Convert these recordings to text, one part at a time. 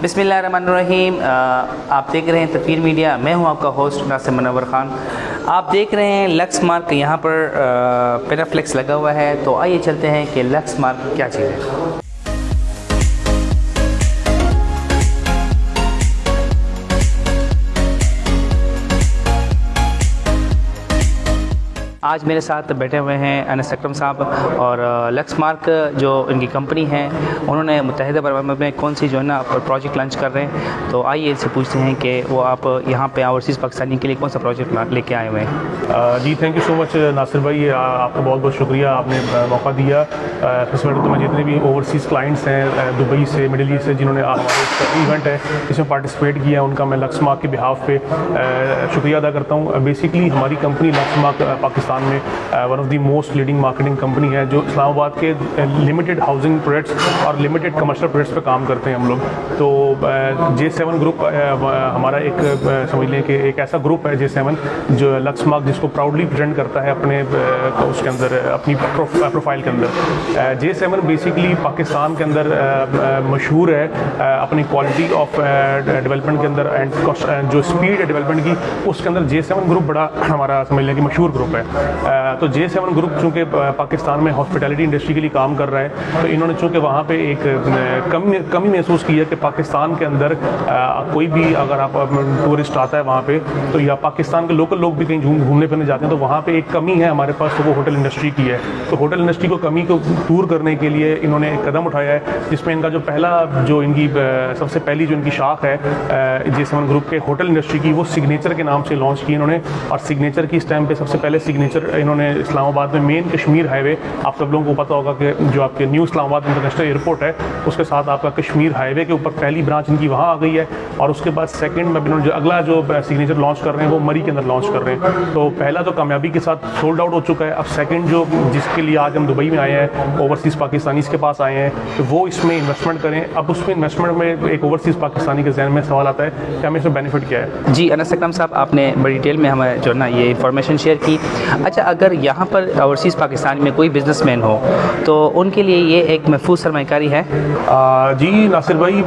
بسم اللہ الرحمن الرحیم. آپ دیکھ رہے ہیں تطویر میڈیا. میں ہوں آپ کا ہوسٹ ناصر منور خان. آپ دیکھ رہے ہیں لکس مارک. یہاں پر پینافلیکس لگا ہوا ہے. تو آئیے چلتے ہیں کہ لکس مارک کیا چیز ہے. آج میرے ساتھ بیٹھے ہوئے ہیں انس اکرم صاحب, اور لکس مارک جو ان کی کمپنی ہے, انہوں نے متحدہ عرب امارات میں کون سی جو ہے نا پروجیکٹ لانچ کر رہے ہیں. تو آئیے ان سے پوچھتے ہیں کہ وہ آپ یہاں پہ اوورسیز پاکستانی کے لیے کون سا پروجیکٹ لے کے آئے ہوئے ہیں. جی تھینک یو سو مچ ناصر بھائی, آپ کا بہت بہت شکریہ, آپ نے موقع دیا. اس وقت تو میں جتنے بھی اوورسیز کلائنٹس ہیں دبئی سے, مڈل ایسٹ سے, جنہوں نے ہمارے ایونٹ ہے اس میں پارٹیسپیٹ کیا, ان کا میں لکس مارک کے بہاف پہ شکریہ ادا کرتا ہوں. بیسکلی ہماری کمپنی لکس مارک پاکستان میں one of the most leading marketing company ہے, جو اسلام آباد کے لمیٹڈ ہاؤسنگ پروڈکٹس اور لمیٹڈ کمرشل پروڈکٹس پہ کام کرتے ہیں ہم لوگ. تو J7 گروپ ہمارا ایک سمجھ لیں کہ ایک ایسا گروپ ہے J7 جو لکس مارک جس کو پراؤڈلی پریزنٹ کرتا ہے اپنے اس کے اندر, اپنی پروفائل کے اندر. J7 بیسکلی پاکستان کے اندر مشہور ہے اپنی کوالٹی آف ڈیولپمنٹ کے اندر اینڈ جو اسپیڈ ہے ڈیولپمنٹ کی, اس کے اندر J7 گروپ بڑا ہمارا سمجھ لیں کہ مشہور گروپ ہے. تو J7 گروپ چونکہ پاکستان میں ہاسپٹیلٹی انڈسٹری کے لیے کام کر رہا ہے, تو انہوں نے چونکہ وہاں پہ ایک کمی محسوس کی ہے کہ پاکستان کے اندر کوئی بھی اگر آپ ٹورسٹ آتا ہے وہاں پہ, تو یا پاکستان کے لوکل لوگ بھی کہیں گھومنے پھرنے جاتے ہیں, تو وہاں پہ ایک کمی ہے ہمارے پاس, تو وہ ہوٹل انڈسٹری کی ہے. تو ہوٹل انڈسٹری کو کمی کو دور کرنے کے لیے انہوں نے ایک قدم اٹھایا ہے, جس میں ان کا جو پہلا جو ان کی سب سے پہلی جو ان کی شاخ ہے J7 گروپ کے ہوٹل انڈسٹری کی, وہ سگنیچر کے نام سے لانچ کی انہوں نے. اور سگنیچر کی اس ٹائم پہ سب سے پہلے سگنیچر انہوں نے اسلام آباد میں مین کشمیر ہائی وے, آپ سب لوگوں کو پتہ ہوگا کہ جو آپ کے نیو اسلام آباد انٹرنیشنل ایئرپورٹ ہے اس کے ساتھ آپ کا کشمیر ہائی وے کے اوپر پہلی برانچ ان کی وہاں آ گئی ہے. اور اس کے بعد سیکنڈ میں انہوں نے جو اگلا جو سگنیچر لانچ کر رہے ہیں وہ مری کے اندر لانچ کر رہے ہیں. تو پہلا تو کامیابی کے ساتھ سولڈ آؤٹ ہو چکا ہے. اب سیکنڈ جو جس کے لیے آج ہم دبئی میں آئے ہیں, اوورسیز پاکستانیز کے پاس آئے ہیں, تو وہ اس میں انویسٹمنٹ کریں. اب اس میں انویسٹمنٹ میں ایک اوورسیز پاکستانی کے ذہن میں سوال آتا ہے کہ ہمیں اس میں بینیفٹ کیا ہے. جی انس اکرم صاحب, آپ نے بڑی ڈیٹیل میں ہمیں جو نا یہ انفارمیشن شیئر کی. اچھا, اگر یہاں پر اوورسیز پاکستان میں کوئی بزنس مین ہو تو ان کے لیے یہ ایک محفوظ سرمایہ کاری ہے؟ جی ناصر بھائی,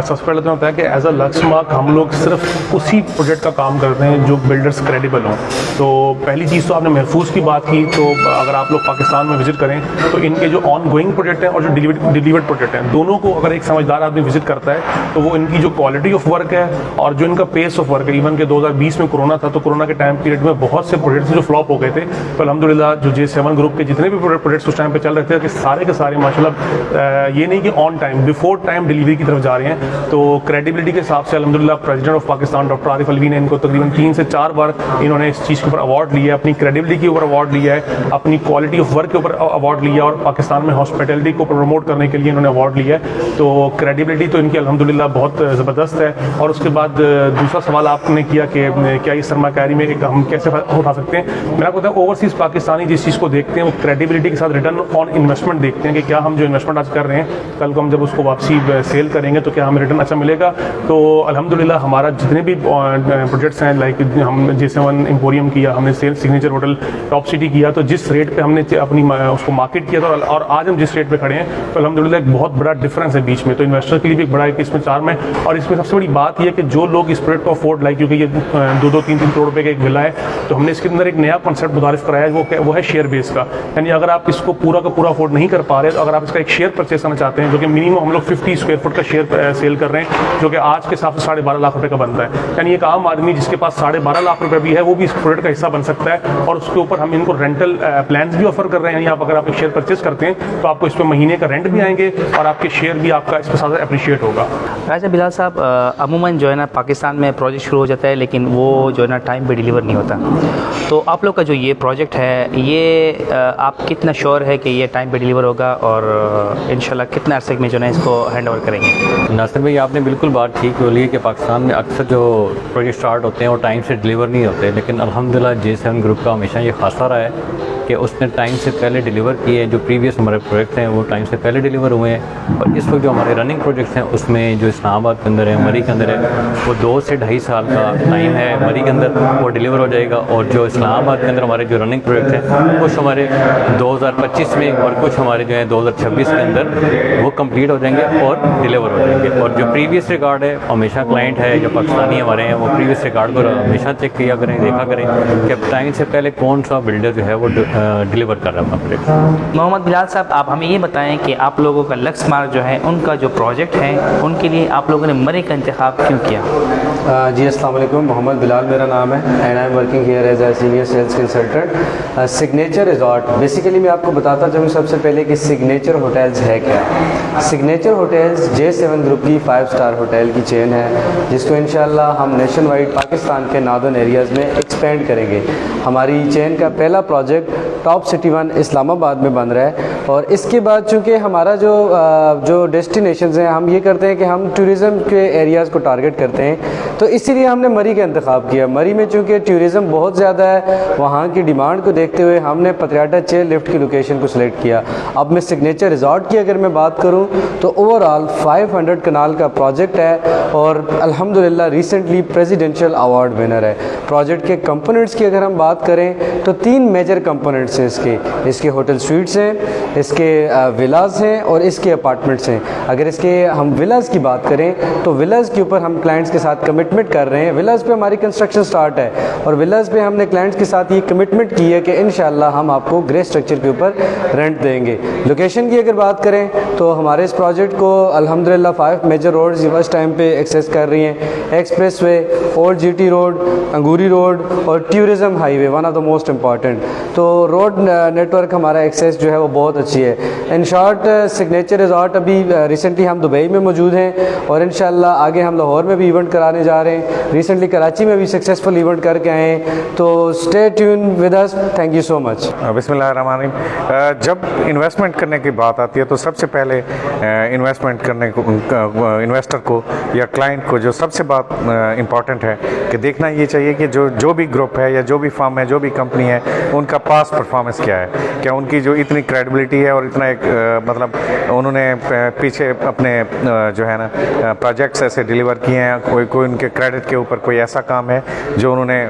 سب سے پہلے تو ہوتا ہے کہ ایز اے لکس مارک ہم لوگ صرف اسی پروجیکٹ کا کام کرتے ہیں جو بلڈرز کریڈیبل ہوں. تو پہلی چیز تو آپ نے محفوظ کی بات کی, تو اگر آپ لوگ پاکستان میں وزٹ کریں تو ان کے جو آن گوئنگ پروجیکٹ ہیں اور جو ڈیلیورڈ پروجیکٹ ہیں, دونوں کو اگر ایک سمجھدار آدمی وزٹ کرتا ہے تو وہ ان کی جو کوالٹی آف ورک ہے اور جو ان کا پیس آف ورک ہے, ایون کہ 2020 میں کورونا تھا, تو کورونا کے ٹائم پیریڈ میں بہت سے پروجیکٹس جو فلاپ ہو گئے تھے, تو الحمدللہ جو J7 گروپ کے جتنے بھی پروجیکٹس اس ٹائم پہ چل رہے تھے کہ سارے کے سارے ماشاءاللہ یہ نہیں کہ on time, before time delivery کی طرف جا رہے ہیں. تو کریڈیبلٹی کے حساب سے الحمدللہ پریزیڈنٹ آف پاکستان ڈاکٹر عارف الوی نے ان کو تقریباً 3 سے 4 بار انہوں نے اس چیز کے اوپر اوارڈ لیا ہے, اپنی کریڈیبلٹی کے اوپر اوارڈ لیا ہے, اپنی کوالٹی آف ورک کے اوپر اوارڈ لیا, اور پاکستان میں ہاسپٹیلٹی کو پروموٹ کرنے کے لیے انہوں نے اوارڈ لیا ہے. تو کریڈیبلٹی تو ان کی الحمدللہ بہت زبردست ہے. اور اس کے بعد دوسرا سوال آپ نے کیا کہ کیا اس سرمایہ کاری میں ہم کیسے اٹھا سکتے ہیں. میں آپ کو بتاؤں, اوورسیز پاکستانی جس چیز کو دیکھتے ہیں وہ کریڈیبلٹی کے ساتھ ریٹرن آن انویسٹمنٹ دیکھتے ہیں کہ کیا ہم جو انویسٹمنٹ آج کر رہے ہیں, کل کو ہم جب اس کو واپسی سیل کریں گے تو کیا ہمیں ریٹرن اچھا ملے گا. تو الحمدللہ ہمارا جتنے بھی پروجیکٹس ہیں, لائک ہم J7 ایمپوریم کیا, ہم نے sale signature hotel top city کیا, تو جس ریٹ پہ ہم نے اپنی اس کو مارکیٹ کیا تھا اور آج ہم جس ریٹ پہ کھڑے ہیں, تو الحمدللہ ایک بہت بڑا ڈفرینس ہے بیچ میں. تو انویسٹر کے لیے بھی ایک بڑا ایک اس میں چارم ہے. اور اس میں سب سے بڑی بات یہ ہے کہ جو لوگ اس پروجیکٹ کو افورڈ, لائک کیونکہ یہ 2-3 کروڑ روپے کا ایک ولا ہے, تو ہم نے اس کے اندر ایک نیا کانسیپٹ متعارف کرایا ہے, وہ ہے شیئر بیس کا. یعنی اگر آپ اس کو پورا کا پورا افورڈ نہیں کر پا رہے, تو اگر آپ اس کا ایک شیئر پرچیز کرنا چاہتے ہیں, جو کہ منیمم ہم لوگ 50 اسکوائر فٹ کا شیئر سیل کر رہے ہیں, جو کہ آج کے حساب سے 12.5 لاکھ روپے کا بنتا ہے. یعنی ایک عام آدمی جس کے پاس 12.5 لاکھ روپے بھی ہے, وہ بھی اس پروجیکٹ کا حصہ بن سکتا ہے. اور اس کے اوپر ہم ان کو رینٹل پلانس بھی آفر کر رہے ہیں. یعنی آپ اگر آپ ایک شیئر پرچیز کرتے ہیں تو آپ کو اس پہ مہینے کا رینٹ بھی آئیں گے, اور آپ کے شیئر بھی آپ کا اس پہ زیادہ اپریشیٹ ہوگا. راجہ بلال صاحب, عموماً جو ہے نا پاکستان میں پروجیکٹ شروع ہو جاتا ہے, لیکن وہ جو ہے نا ٹائم پہ ڈیلیور نہیں ہوتا. تو آپ لوگ کا جو یہ پروجیکٹ ہے, یہ آپ کتنا شیور ہے کہ یہ ٹائم پہ ڈیلیور ہوگا, اور انشاءاللہ کتنے عرصے میں جو ہے اس کو ہینڈ اوور کریں گے؟ ناصر بھائی, آپ نے بالکل بات ٹھیک بولی ہے کہ پاکستان میں اکثر جو پروجیکٹ سٹارٹ ہوتے ہیں وہ ٹائم سے ڈیلیور نہیں ہوتے, لیکن الحمدللہ J7 گروپ کا ہمیشہ یہ خاصہ رہا ہے کہ اس نے ٹائم سے پہلے ڈیلیور کیے ہیں. جو پریویس ہمارے پروجیکٹ ہیں وہ ٹائم سے پہلے ڈیلیور ہوئے ہیں, اور اس وقت جو ہمارے رننگ پروجیکٹس ہیں اس میں جو اسلام آباد کے اندر ہے, مری کے اندر ہے, وہ 2 سے 2.5 سال کا ٹائم ہے مری کے اندر, وہ ڈیلیور ہو جائے گا. اور جو اسلام آباد کے اندر ہمارے جو رننگ پروجیکٹ ہیں کچھ ہمارے 2025 میں اور کچھ ہمارے جو ہیں 2026 کے اندر وہ کمپلیٹ ہو جائیں گے اور ڈیلیور ہو جائیں گے. اور جو پریویس ریکارڈ ہے, ہمیشہ کلائنٹ ہے جو پاکستانی ہمارے ہیں, وہ پریویس ریکارڈ کو ہمیشہ چیک کیا کریں, دیکھا کریں کہ ٹائم سے پہلے کون سا بلڈر جو ہے وہ ڈیلیور کر رہا ہے اپنا پروجیکٹ. محمد بلال صاحب, آپ ہمیں یہ بتائیں کہ آپ لوگوں کا لکس مارک جو ہے ان کا جو پروجیکٹ ہے ان کے لیے آپ لوگوں نے مری کا انتخاب کیوں کیا؟ جی السلام علیکم, محمد بلال میرا نام ہے and I am working here as a senior sales consultant. Signature resort, basically میں آپ کو بتاتا چاہوں سب سے پہلے کہ سگنیچر ہوٹلز ہے کیا. سگنیچر ہوٹلز J7 گروپ کی 5 اسٹار ہوٹل کی چین ہے, جس کو انشاءاللہ ہم نیشن وائڈ پاکستان کے نادن ایریاز میں ایکسپینڈ کریں گے. ہماری چین کا پہلا پروجیکٹ ٹاپ سٹی 1 اسلام آباد میں بن رہا ہے, اور اس کے بعد چونکہ ہمارا جو ڈیسٹینیشنز ہیں ہم یہ کرتے ہیں کہ ہم ٹورزم کے ایریاز کو ٹارگٹ کرتے ہیں, تو اسی لیے ہم نے مری کا انتخاب کیا. مری میں چونکہ ٹورزم بہت زیادہ ہے, وہاں کی ڈیمانڈ کو دیکھتے ہوئے ہم نے پتریاٹا چیئر لفٹ کی لوکیشن کو سلیکٹ کیا. اب میں سگنیچر ریزورٹ کی اگر میں بات کروں تو اوور آل 500 کنال کا پروجیکٹ ہے, اور الحمدللہ ریسنٹلی پریزیڈنشل ایوارڈ ونر ہے. پروجیکٹ کے کمپوننٹس کی اگر ہم بات کریں تو 3 میجر کمپوننٹس ہیں اس کے ہوٹل سویٹس ہیں, اس کے ولاز ہیں, اور اس کے اپارٹمنٹس ہیں. اگر اس کے ہم ولاز کی بات کریں تو ولاز کے اوپر ہم کلائنٹس کے ساتھ کمٹمنٹ کر رہے ہیں. ولاز پہ ہماری کنسٹرکشن سٹارٹ ہے, اور ولاز پہ ہم نے کلائنٹس کے ساتھ یہ کمٹمنٹ کی ہے کہ انشاءاللہ ہم آپ کو گرے اسٹرکچر کے اوپر رینٹ دیں گے. لوکیشن کی اگر بات کریں تو ہمارے اس پروجیکٹ کو الحمدللہ 5 میجر روڈز اس ٹائم پہ ایکسیس کر رہی ہیں. Expressway, old G T road, Angoori road, اور tourism highway, one of the most important. تو روڈ نیٹ ورک ہمارا ایکسیس جو ہے وہ بہت اچھی ہے. ان شارٹ سگنیچر ریزورٹ ابھی ریسنٹلی ہم دبئی میں موجود ہیں, اور انشاءاللہ آگے ہم لاہور میں بھی ایونٹ کرانے جا رہے ہیں. ریسنٹلی کراچی میں بھی سکسیزفل ایونٹ کر کے آئے ہیں. تو stay tuned with us. Thank you so much. بسم اللہ الرحمن الرحیم. جب انویسٹمنٹ کرنے کی بات آتی ہے تو سب سے پہلے انویسٹمنٹ کرنے کو انویسٹر کو یا کلائنٹ کو جو سب سے بات امپورٹنٹ ہے کہ دیکھنا یہ چاہیے کہ جو بھی گروپ ہے یا جو بھی فرم ہے, جو بھی کمپنی ہے, ان کا پاس پرفارمنس کیا ہے. کیا ان کی جو اتنی کریڈبلٹی ہے اور اتنا ایک مطلب انہوں نے پیچھے اپنے جو ہے نا پروجیکٹس ایسے ڈیلیور کیے ہیں, کوئی ان کے کریڈٹ کے اوپر کوئی ایسا کام ہے جو انہوں نے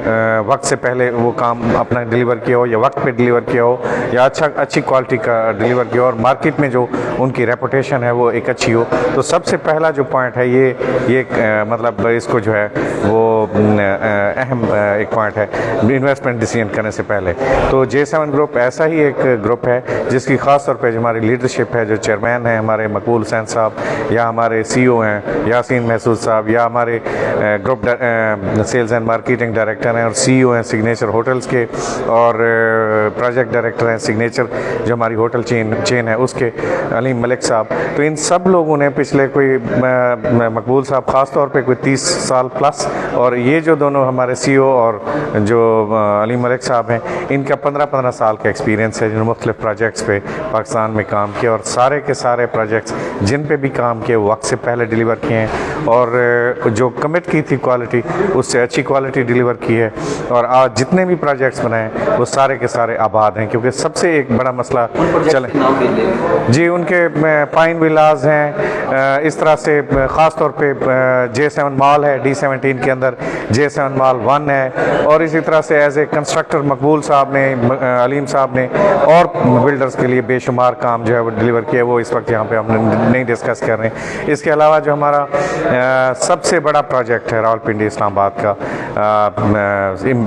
وقت سے پہلے وہ کام اپنا ڈیلیور کیا ہو, یا وقت پہ ڈیلیور کیا ہو, یا اچھی کوالٹی کا ڈیلیور کیا ہو, اور مارکیٹ میں جو ان کی ریپوٹیشن ہے وہ ایک اچھی ہو. تو سب سے پہلا جو پوائنٹ ہے یہ مطلب اس کو جو ہے وہ اہم ایک پوائنٹ ہے انویسٹمنٹ ڈیسیژن کرنے سے پہلے. تو J7 گروپ ایسا ہی ایک گروپ ہے جس کی خاص طور پہ جو ہماری لیڈرشپ ہے, جو چیئرمین ہیں ہمارے مقبول حسین صاحب, یا ہمارے CEO ہیں یاسین محسود صاحب, یا ہمارے group sales and marketing director ہیں اور CEO ہیں سگنیچر ہوٹلز کے, اور پروجیکٹ ڈائریکٹر ہیں سگنیچر جو ہماری ہوٹل چین ہے اس کے, علیم ملک صاحب. تو ان سب لوگوں نے پچھلے کوئی مقبول صاحب خاص طور پہ کوئی 30 سال پلس, اور یہ جو دونوں ہمارے CEO اور جو علیم ملک صاحب ہیں ان کا 15 سال کا ایکسپیرینس ہے, جنہوں نے مختلف پروجیکٹس پہ پاکستان میں کام کیا, اور سارے کے سارے پروجیکٹس جن پہ بھی کام کیے وقت سے پہلے ڈیلیور کیے ہیں, اور جو کمٹ کی تھی کوالٹی اس سے اچھی کوالٹی ڈیلیور کی ہے. اور آج جتنے بھی پروجیکٹس بنائے وہ سارے کے سارے آباد ہیں, کیونکہ سب سے ایک بڑا مسئلہ چلے جی ان کے پائن ولاز ہیں, اس طرح سے خاص طور پہ J7 مال ہے D17 کے اندر, J7 مال 1 ہے, اور اسی طرح سے ایز اے کنسٹرکٹر مقبول صاحب نے, علیم صاحب نے, اور بلڈرز کے لیے بے شمار کام جو ہے وہ ڈیلیور کیا, وہ اس وقت یہاں پہ ہم نہیں ڈسکس کر رہے ہیں. اس کے علاوہ جو ہمارا سب سے بڑا پروجیکٹ ہے راولپنڈی اسلام آباد کا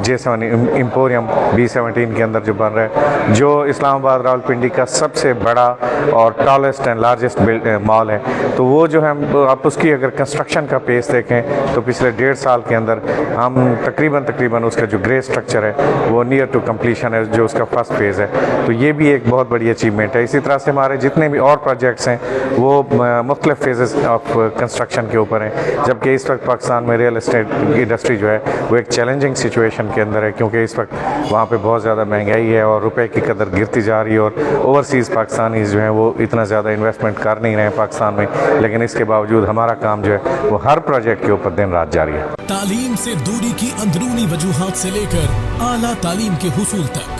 J7 ایمپوریم B17 کے اندر جو بن رہا ہے, جو اسلام آباد راولپنڈی کا سب سے بڑا اور ٹالسٹ اینڈ لارجسٹ مال ہے. تو وہ جو ہے آپ اس کی اگر کنسٹرکشن کا پیس دیکھیں تو پچھلے 1.5 سال کے اندر ہم تقریباً اس کا جو گرے اسٹرکچر ہے وہ نیئر ٹو کمپلیشن ہے, جو اس کا فرسٹ فیز ہے. تو یہ بھی ایک بہت بڑی اچیومنٹ ہے. اسی طرح سے ہمارے جتنے بھی اور پروجیکٹس ہیں وہ مختلف فیزز آف کنسٹرکشن کے اوپر ہیں, جبکہ اس وقت پاکستان میں ریئل اسٹیٹ انڈسٹری جو ہے وہ ایک چیلنجنگ سچویشن کے اندر ہے, کیونکہ اس وقت وہاں پہ بہت زیادہ مہنگائی ہے اور روپے کی قدر گرتی جا رہی ہے, اور اوورسیز پاکستانیز جو ہیں وہ اتنا زیادہ انویسٹمنٹ کر نہیں رہے ہیں پاکستان میں, لیکن اس کے باوجود ہمارا کام جو ہے وہ ہر پروجیکٹ کے اوپر دن رات جاری ہے. تعلیم سے دوری کی اندرونی وجوہات سے لے کر اعلیٰ تعلیم کے حصول تک